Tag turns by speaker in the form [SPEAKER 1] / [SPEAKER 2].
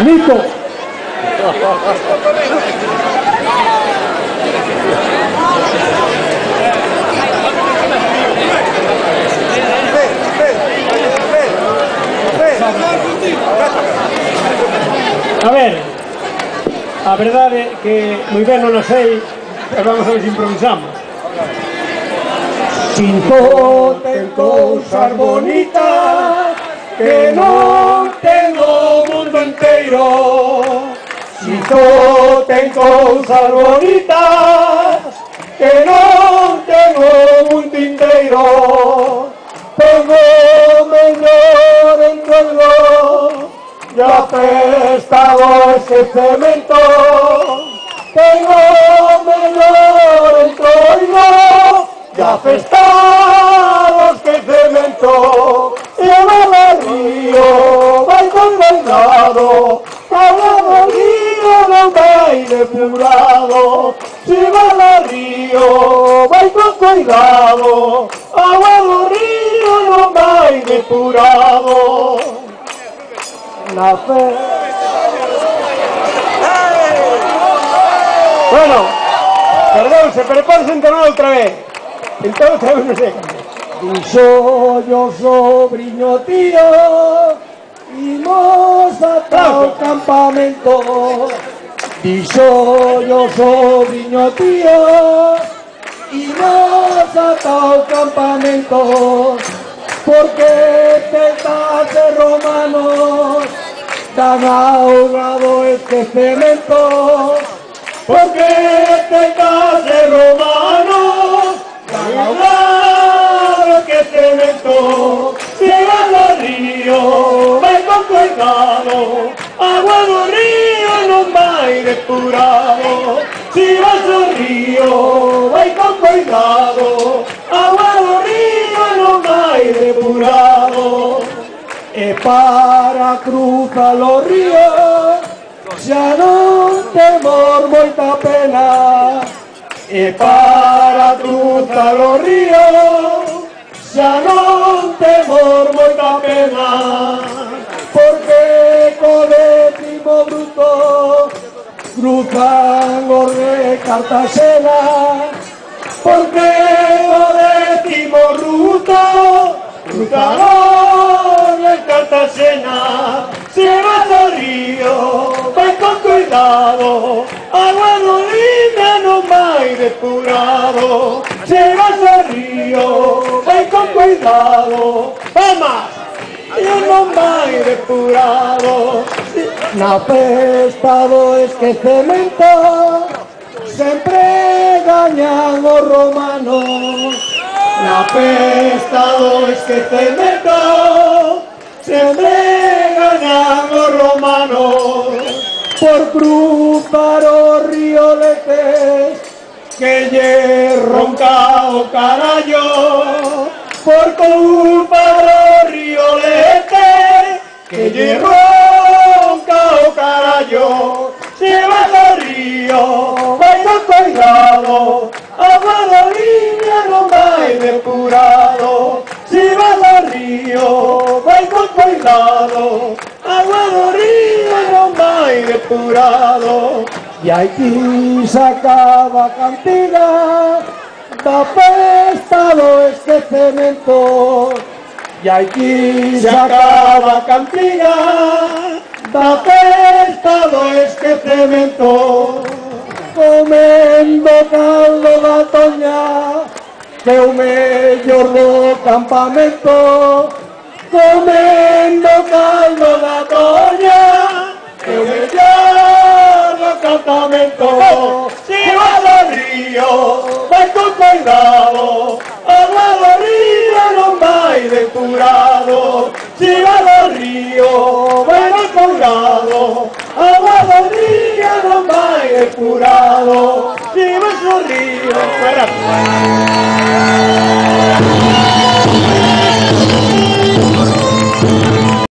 [SPEAKER 1] Nito. A ver, a verdade é que moi ben non o sei, pero vamos a ver se improvisamos. Cinco ten cousas bonitas que non ten o mundo inteiro. Cinco ten cousas bonitas que non ten o mundo inteiro. Tengo mellor entroido e a festa do esquecemento. Tengo mellor entroido e a festa do esquecemento. E va ao río, vai con cuidado, agua do río non vai depurado. Se va ao río, vai con cuidado, agua do río non vai depurado. La fe. Bueno, perdón, se prepara a entonar outra vez. Entón outra vez non sei. Dixo yo sobriño tío, imos ata o campamento. Dixo yo sobriño tío, imos ata o campamento. Porque tetas de romanos dan ahogado este cemento. Porque tetas de romanos dan ahogado este cemento. Si vas al río, vai con cuidado, agua do río non vai depurado. Si vas al río, vai con cuidado, agua do río non vai depurado. E para cruzar o río xa non temos moita pena. E para cruzar o río xa non temos moita pena. Porque co décimo bruto cruzan os de Cartagena. Porque co décimo bruto cruzan os de Cartagena. Se vas ao río, vai con cuidado, agua do río non vai depurado. Se vas ao río, vai con cuidado, vamos, e non vai depurado. Na festa do esquecemento sempre gañan os romanos. Na festa do esquecemento sempre gañan os romanos. Por cruzar o río Letes que lle ronca o carallo. Por cruzar o río Letes que lle ronca o carallo. Se vas ao río, vai con cuidado, agua do río non vai depurado. Se vas ao río, vai con cuidado, agua do río non vai depurado. E aquí se acaba a cantiga da festa do esquecemento. E aquí se acaba a cantiga da festa do esquecemento. Comendo caldo da toña, que é o mellor do campamento. Comendo caldo da toña, que é o mellor do campamento. Se vas ao río, vai con cuidado, agua do río non vai depurado. Se vas ao río, vai con cuidado, agua do río non vai depurado. Se vas ao río,